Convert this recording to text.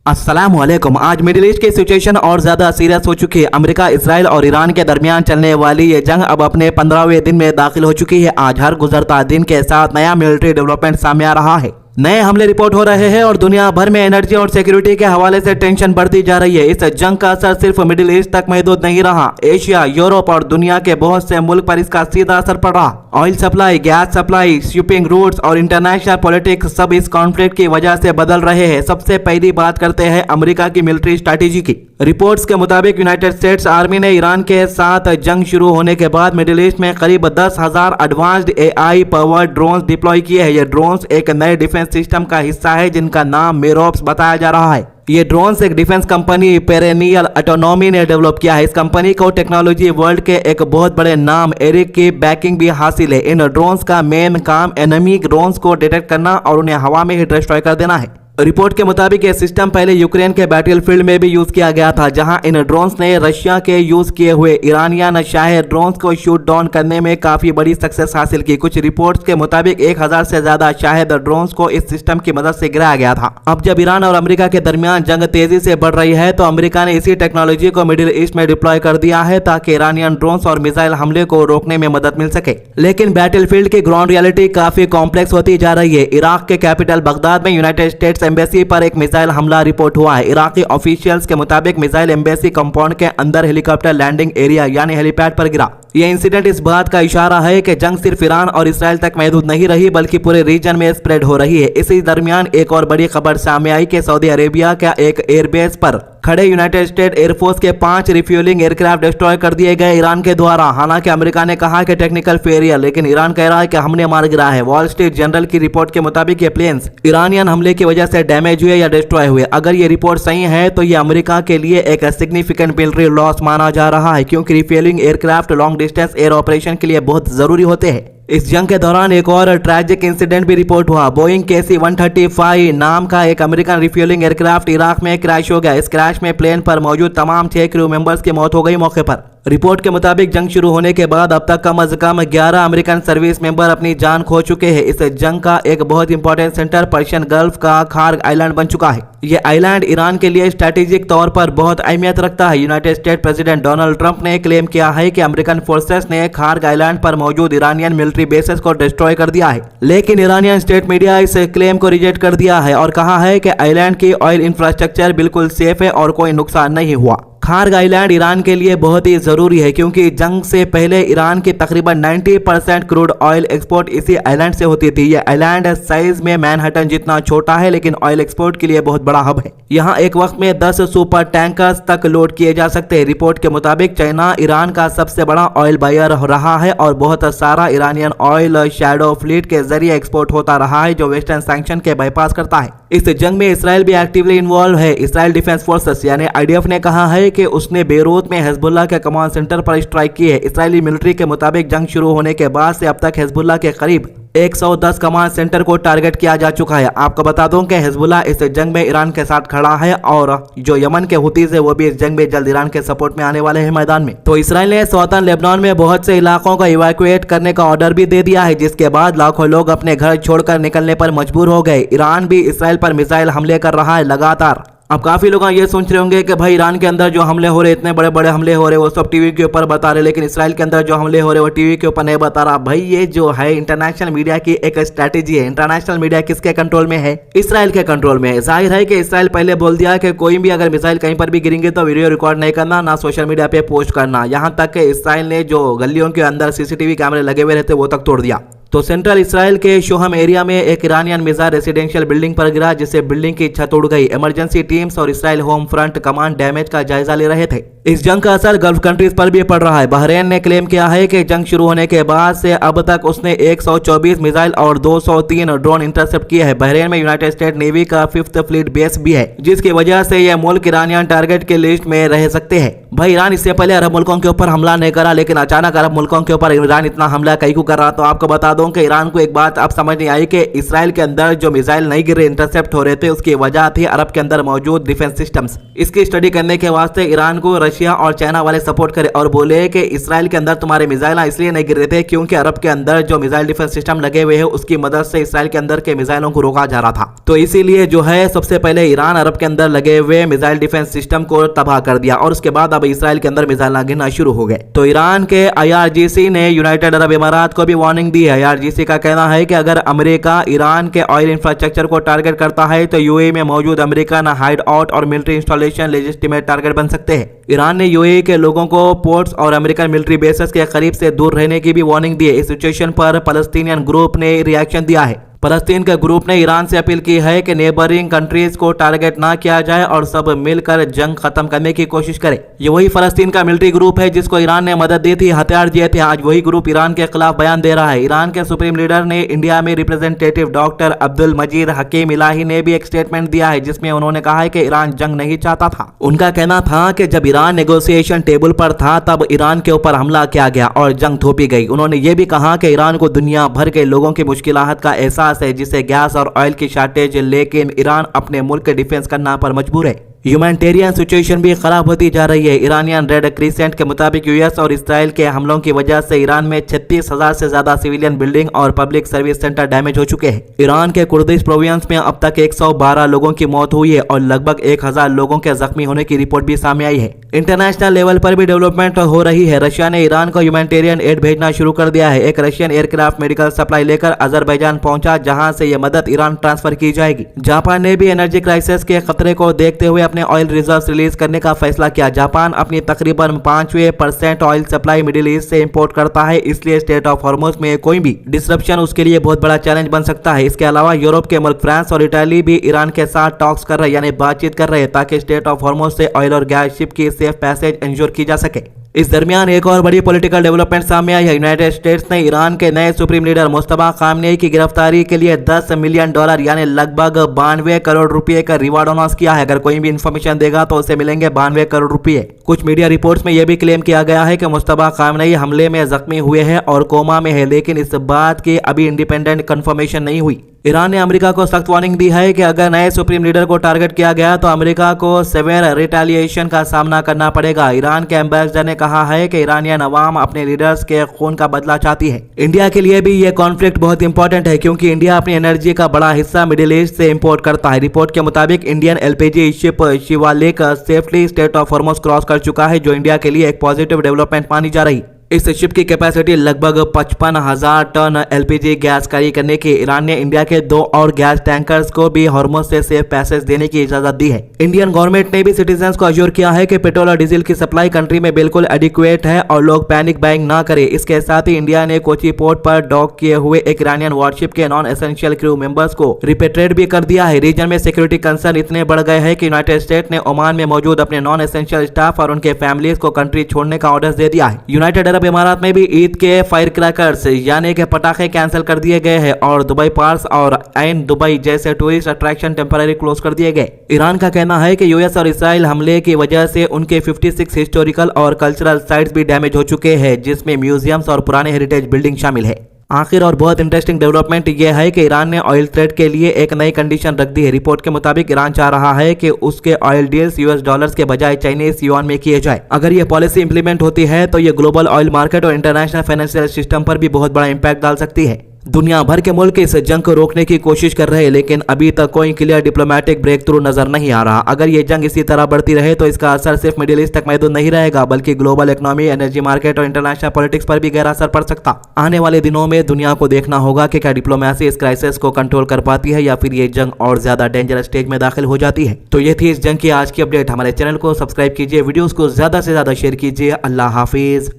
अस्सलामुअलैकुम। आज middle east की सिचुएशन और ज्यादा सीरियस हो चुकी है। अमेरिका, इसराइल और ईरान के दरमियान चलने वाली ये जंग अब अपने 15वें दिन में दाखिल हो चुकी है। आज हर गुजरता दिन के साथ नया मिलिट्री डेवलपमेंट सामने आ रहा है। नए हमले रिपोर्ट हो रहे हैं और दुनिया भर में एनर्जी और सिक्योरिटी के हवाले से टेंशन बढ़ती जा रही है। इस जंग का असर सिर्फ मिडिल ईस्ट तक महदूद नहीं रहा। एशिया, यूरोप और दुनिया के बहुत से मुल्क पर इसका सीधा असर पड़ा। Oil supply, gas supply, shipping routes और इंटरनेशनल पॉलिटिक्स सब इस कॉन्फ्लिक्ट की वजह से बदल रहे हैं। सबसे पहली बात करते हैं अमेरिका की मिलिट्री स्ट्रैटेजी की। रिपोर्ट्स के मुताबिक यूनाइटेड स्टेट्स आर्मी ने ईरान के साथ जंग शुरू होने के बाद मिडिल ईस्ट में करीब 10,000 advanced AI powered drones deploy किए हैं। ये ड्रोन्स एक नए डिफेंस सिस्टम का हिस्सा है जिनका नाम मेरोप्स बताया जा रहा है। ये ड्रोन्स एक डिफेंस कंपनी पेरेनियल ऑटोनॉमी ने डेवलप किया है। इस कंपनी को टेक्नोलॉजी वर्ल्ड के एक बहुत बड़े नाम एरिक की बैकिंग भी हासिल है। इन ड्रोन्स का मेन काम एनिमी ड्रोन्स को डिटेक्ट करना और उन्हें हवा में ही डिस्ट्रॉय कर देना है। रिपोर्ट के मुताबिक यह सिस्टम पहले यूक्रेन के बैटलफील्ड में भी यूज किया गया था, जहां इन ड्रोन्स ने रशिया के यूज किए हुए ईरानियन शाहे ड्रोन्स को शूट डाउन करने में काफी बड़ी सक्सेस हासिल की। कुछ रिपोर्ट्स के मुताबिक 1000 से ज्यादा शाहिद ड्रोन्स को इस सिस्टम की मदद से गिराया गया था। अब जब ईरान और अमेरिका के दरमियान जंग तेजी से बढ़ रही है तो अमेरिका ने इसी टेक्नोलॉजी को मिडिल ईस्ट में डिप्लॉय कर दिया है ताकि ईरानियन ड्रोन्स और मिसाइल हमले को रोकने में मदद मिल सके। लेकिन बैटलफील्ड की ग्राउंड रियलिटी काफी कॉम्प्लेक्स होती जा रही है। इराक के कैपिटल बगदाद में यूनाइटेड स्टेट्स एम्बेसी पर एक मिसाइल हमला रिपोर्ट हुआ है। इराकी ऑफिशियल्स के मुताबिक मिसाइल एम्बेसी कंपाउंड के अंदर हेलीकॉप्टर लैंडिंग एरिया यानी हेलीपैड पर गिरा। यह इंसिडेंट इस बात का इशारा है कि जंग सिर्फ ईरान और इसराइल तक महदूद नहीं रही बल्कि पूरे रीजन में स्प्रेड हो रही है। इसी दरमियान एक और बड़ी खबर सामने आई कि सऊदी अरेबिया का एक एयरबेस पर खड़े यूनाइटेड स्टेट एयरफोर्स के 5 रिफ्यूलिंग एयरक्राफ्ट डिस्ट्रॉय कर दिए गए ईरान के द्वारा। हालांकि अमेरिका ने कहा कि टेक्निकल फेलियर, लेकिन ईरान कह रहा है कि हमने मार गिरा है। वॉल स्ट्रीट जर्नल की रिपोर्ट के मुताबिक ये प्लेन्स ईरानियन हमले की वजह से डैमेज हुए या डिस्ट्रॉय हुए। अगर ये रिपोर्ट सही है तो ये अमेरिका के लिए एक सिग्निफिकेंट मिलिट्री लॉस माना जा रहा है, क्योंकि refuelling aircraft long distance air operation के लिए बहुत जरूरी होते हैं। इस जंग के दौरान एक और ट्रैजिक इंसिडेंट भी रिपोर्ट हुआ। बोइंग KC-135 नाम का एक अमेरिकन रिफ्यूलिंग एयरक्राफ्ट इराक में क्रैश हो गया। इस क्रैश में प्लेन पर मौजूद तमाम 6 क्रू मेंबर्स की मौत हो गई मौके पर। रिपोर्ट के मुताबिक जंग शुरू होने के बाद अब तक कम से कम 11 अमेरिकन सर्विस मेंबर अपनी जान खो चुके हैं। इस जंग का एक बहुत इंपॉर्टेंट सेंटर पर्शियन गल्फ का खार्ग आइलैंड बन चुका है। यह आइलैंड ईरान के लिए स्ट्रैटेजिक तौर पर बहुत अहमियत रखता है। United state president Donald Trump ने क्लेम किया है कि अमेरिकन फोर्सेस ने खार्ग आइलैंड पर मौजूद ईरानियन मिलिट्री बेसेस को डिस्ट्रॉय कर दिया है। लेकिन ईरानियन स्टेट मीडिया इस क्लेम को रिजेक्ट कर दिया है और कहा है कि आइलैंड की ऑयल इंफ्रास्ट्रक्चर बिल्कुल सेफ है और कोई नुकसान नहीं हुआ। खार्ग आइलैंड ईरान के लिए बहुत ही जरूरी है क्योंकि जंग से पहले ईरान की तकरीबन 90% क्रूड ऑयल एक्सपोर्ट इसी आइलैंड से होती थी। यह आइलैंड साइज में मैनहट्टन जितना छोटा है लेकिन ऑयल एक्सपोर्ट के लिए बहुत बड़ा हब है। यहाँ एक वक्त में 10 सुपर टैंकर्स तक लोड किए जा सकते हैं। रिपोर्ट के मुताबिक चाइना ईरान का सबसे बड़ा ऑयल बायर रहा है और बहुत सारा ईरानियन ऑयल शैडो फ्लीट के जरिए एक्सपोर्ट होता रहा है जो वेस्टर्न सैंक्शन के बाईपास करता है। इस जंग में इसराइल भी एक्टिवली इन्वॉल्व है। इसराइल डिफेंस फोर्सेस यानी IDF ने कहा है कि उसने बेरूत में हिजबुल्लाह के कमांड सेंटर पर स्ट्राइक की है। इसराइली मिलिट्री के मुताबिक जंग शुरू होने के बाद से अब तक हिजबुल्लाह के करीब 110 कमांड सेंटर को टारगेट किया जा चुका है। आपको बता दूं कि हिजबुल्लाह इस जंग में ईरान के साथ खड़ा है और जो यमन के हुतीज है वो भी इस जंग में जल्द ईरान के सपोर्ट में आने वाले हैं मैदान में। तो इसराइल ने सौतन लेबनान में बहुत से इलाकों को इवैक्यूएट करने का ऑर्डर भी दे दिया है, जिसके बाद लाखों लोग अपने घर छोड़कर निकलने पर मजबूर हो गए। ईरान भी इसराइल पर मिसाइल हमले कर रहा है लगातार। अब काफी लोग ये सोच रहे होंगे कि भाई ईरान के अंदर जो हमले हो रहे, इतने बड़े बड़े हमले हो रहे वो सब टीवी के ऊपर बता रहे, लेकिन इसराइल के अंदर जो हमले हो रहे वो टीवी के ऊपर नहीं बता रहा। भाई ये जो है इंटरनेशनल मीडिया की एक स्ट्रैटेजी है। इंटरनेशनल मीडिया किसके कंट्रोल में है? इसराइल के कंट्रोल में है। जाहिर है कि इसराइल पहले बोल दिया कि कोई भी अगर मिसाइल कहीं पर भी गिरेंगे तो वीडियो रिकॉर्ड नहीं करना, ना सोशल मीडिया पे पोस्ट करना। यहाँ तक कि इसराइल ने जो गलियों के अंदर CCTV कैमरे लगे हुए रहते वो तक तोड़ दिया। तो सेंट्रल इसराइल के शोहम एरिया में एक ईरानियन मिसाइल रेसिडेंशियल बिल्डिंग पर गिरा जिससे बिल्डिंग की छत उड़ गई। इमरजेंसी टीम्स और Israel home front command damage का जायजा ले रहे थे। इस जंग का असर गल्फ कंट्रीज पर भी पड़ रहा है। बहरीन ने क्लेम किया है कि जंग शुरू होने के बाद से अब तक उसने 124 मिसाइल और 203 ड्रोन इंटरसेप्ट किए हैं। बहरीन में यूनाइटेड स्टेट नेवी का 5th फ्लीट बेस भी है, जिसकी वजह से यह मुल्क ईरानियन टारगेट के लिस्ट में रह सकते हैं। भाई ईरान इससे पहले अरब मुल्कों के ऊपर हमला नहीं करा, लेकिन अचानक अरब मुल्कों के ऊपर ईरान इतना हमला कहीं को कर रहा। तो आपको बता दूं कि ईरान को एक बात अब समझ नहीं आई कि इसराइल के अंदर जो मिसाइल नहीं गिर रहे, इंटरसेप्ट हो रहे थे, उसकी वजह थी अरब के अंदर मौजूद डिफेंस सिस्टम्स। इसकी स्टडी करने के वास्ते ईरान को रशिया रशिया और चाइना वाले सपोर्ट करे और बोले कि इसराइल के अंदर तुम्हारे मिसाइल इसलिए नहीं गिर रहे थे क्योंकि अरब के अंदर जो मिसाइल डिफेंस सिस्टम लगे हुए हैं उसकी मदद से इसराइल के अंदर के मिसाइलों को रोका जा रहा था। तो इसीलिए जो है सबसे पहले ईरान अरब के अंदर लगे हुए मिसाइल डिफेंस सिस्टम को तबाह कर दिया और उसके बाद अब इसराइल के अंदर मिसाइल गिरना शुरू हो गए। तो ईरान के IRGC ने यूनाइटेड अरब इमारात को भी वार्निंग दी है। IRGC का कहना है कि अगर अमेरिका ईरान के ऑयल इंफ्रास्ट्रक्चर को टारगेट करता है तो यूएई में मौजूद अमेरिकन हाइड आउट और मिलिट्री इंस्टॉलेशन लेजिटिमेट टारगेट बन सकते हैं। ईरान ने यूएई के लोगों को पोर्ट्स और अमेरिकन मिलिट्री बेसेस के करीब से दूर रहने की भी वार्निंग दी है। इस सिचुएशन पर फलस्तीनियन ग्रुप ने रिएक्शन दिया है। फलस्तीन के ग्रुप ने ईरान से अपील की है कि नेबरिंग कंट्रीज को टारगेट ना किया जाए और सब मिलकर जंग खत्म करने की कोशिश करे। ये वही फलस्तीन का मिलिट्री ग्रुप है जिसको ईरान ने मदद दी थी, हथियार दिए थे। आज वही ग्रुप ईरान के खिलाफ बयान दे रहा है। ईरान के सुप्रीम लीडर ने इंडिया में रिप्रेजेंटेटिव डॉक्टर अब्दुल मजीद हकीम इलाही ने भी एक स्टेटमेंट दिया है जिसमें उन्होंने कहा है कि ईरान जंग नहीं चाहता था। उनका कहना था कि जब ईरान नेगोशिएशन टेबल पर था तब ईरान के ऊपर हमला किया गया और जंग थोपी गई। उन्होंने ये भी कहा कि ईरान को दुनिया भर के लोगों की मुश्किलात का एहसास है जिसे गैस और ऑयल की शॉर्टेज, लेकिन ईरान अपने मुल्क के डिफेंस करना पर मजबूर है। ह्यूमैनिटेरियन सिचुएशन भी खराब होती जा रही है। ईरानियन रेड क्रिसेंट के मुताबिक यूएस और इसराइल के हमलों की वजह से ईरान में 36,000 से ज्यादा सिविलियन बिल्डिंग और पब्लिक सर्विस सेंटर डैमेज हो चुके हैं। ईरान के कुर्दिश प्रोविंस में अब तक 112 लोगों की मौत हुई है और लगभग 1000 लोगों के जख्मी होने की रिपोर्ट भी सामने आई है। इंटरनेशनल लेवल पर भी डेवलपमेंट हो रही है। रशिया ने ईरान को ह्यूमैनिटेरियन एड भेजना शुरू कर दिया है। एक रशियन एयरक्राफ्ट मेडिकल सप्लाई लेकर अजरबैजान पहुंचा जहां से यह मदद ईरान ट्रांसफर की जाएगी। जापान ने भी एनर्जी क्राइसिस के खतरे को देखते हुए अपने ऑयल रिजर्व रिलीज करने का फैसला किया। जापान अपनी तकरीबन 5% ऑयल सप्लाई मिडिल ईस्ट से इंपोर्ट करता है, इसलिए स्टेट ऑफ हॉर्मुज में कोई भी डिसरप्शन उसके लिए बहुत बड़ा चैलेंज बन सकता है। इसके अलावा यूरोप के मुल्क फ्रांस और इटाली भी ईरान के साथ टॉक्स कर रहे यानी बातचीत कर रहे हैं ताकि स्टेट ऑफ हॉर्मुज से ऑयल और गैस शिप की सेफ पैसेज इंश्योर की जा सके। इस दरमियान एक और बड़ी पॉलिटिकल डेवलपमेंट सामने आई है। यूनाइटेड स्टेट्स ने ईरान के नए सुप्रीम लीडर मुस्तफा खामनेई की गिरफ्तारी के लिए $10 मिलियन यानी लगभग 92 करोड़ रुपए का रिवार्ड अनाउंस किया है। अगर कोई भी इंफॉर्मेशन देगा तो उसे मिलेंगे 92 करोड़ रुपए। कुछ मीडिया रिपोर्ट्स में यह भी क्लेम किया गया है कि मुस्तफा खामनेई हमले में जख्मी हुए हैं और कोमा में है, लेकिन इस बात की अभी इंडिपेंडेंट कंफर्मेशन नहीं हुई। ईरान ने अमेरिका को सख्त वार्निंग दी है कि अगर नए सुप्रीम लीडर को टारगेट किया गया तो अमेरिका को सेवेयर रिटेलिएशन का सामना करना पड़ेगा। ईरान के एम्बेसडर ने कहा है कि ईरानियन अवाम अपने लीडर्स के खून का बदला चाहती है। इंडिया के लिए भी ये कॉन्फ्लिक्ट बहुत इंपॉर्टेंट है क्योंकि इंडिया अपनी एनर्जी का बड़ा हिस्सा मिडिल ईस्ट से इंपोर्ट करता है। रिपोर्ट के मुताबिक Indian LPG ship Shivalik safely state of Hormuz cross कर चुका है, जो इंडिया के लिए एक पॉजिटिव डेवलपमेंट मानी जा रही। इस शिप की कैपेसिटी लगभग 55,000 टन LPG गैस कैरी करने की। ईरान ने इंडिया के 2 और गैस टैंकर्स को भी हॉर्मुज से सेफ पैसेज देने की इजाजत दी है। इंडियन गवर्नमेंट ने भी सिटीजन्स को अश्योर किया है कि पेट्रोल और डीजल की सप्लाई कंट्री में बिल्कुल एडिक्वेट है और लोग पैनिक बाइंग ना करें। इसके साथ ही इंडिया ने कोची पोर्ट पर डॉक किए हुए एक ईरानियन वॉरशिप के नॉन एसेंशियल क्रू मेंबर्स को रिपेट्रिएट भी कर दिया है। रीजन में सिक्योरिटी कंसर्न इतने बढ़ गए हैं कि यूनाइटेड स्टेट ने ओमान में मौजूद अपने नॉन एसेंशियल स्टाफ और उनके फैमिलीज को कंट्री छोड़ने का ऑर्डर दे दिया है। यूनाइटेड अरब इमारात में भी ईद के फायर क्रैकर्स यानी कि पटाखे कैंसिल कर दिए गए हैं और दुबई पार्स और ऐन दुबई जैसे टूरिस्ट अट्रैक्शन टेम्पररी क्लोज कर दिए गए। ईरान का कहना है कि यूएस और इसराइल हमले की वजह से उनके 56 हिस्टोरिकल और कल्चरल साइट्स भी डैमेज हो चुके हैं, जिसमें म्यूजियम्स और पुराने हेरिटेज बिल्डिंग शामिल है। आखिर और बहुत इंटरेस्टिंग डेवलपमेंट यह है कि ईरान ने ऑयल ट्रेड के लिए एक नई कंडीशन रख दी है। रिपोर्ट के मुताबिक ईरान चाह रहा है कि उसके ऑयल डील्स US डॉलर्स के बजाय चाइनीज युआन में किए जाए। अगर यह पॉलिसी इंप्लीमेंट होती है तो यह ग्लोबल ऑयल मार्केट और इंटरनेशनल फाइनेंशियल सिस्टम पर भी बहुत बड़ा इंपैक्ट डाल सकती है। दुनिया भर के मुल्क इस जंग को रोकने की कोशिश कर रहे हैं, लेकिन अभी तक कोई क्लियर डिप्लोमेटिक ब्रेक थ्रू नजर नहीं आ रहा। अगर ये जंग इसी तरह बढ़ती रहे तो इसका असर सिर्फ मिडिल ईस्ट तक महदूद नहीं रहेगा, बल्कि ग्लोबल इकोनॉमी, एनर्जी मार्केट और इंटरनेशनल पॉलिटिक्स पर भी गहरा असर पड़ सकता। आने वाले दिनों में दुनिया को देखना होगा कि क्या डिप्लोमेसी इस क्राइसिस को कंट्रोल कर पाती है या फिर ये जंग और ज्यादा डेंजरस स्टेज में दाखिल हो जाती है। तो ये थी इस जंग की आज की अपडेट। हमारे चैनल को सब्सक्राइब कीजिए, वीडियोस को ज्यादा से ज्यादा शेयर कीजिए। अल्लाह हाफिज।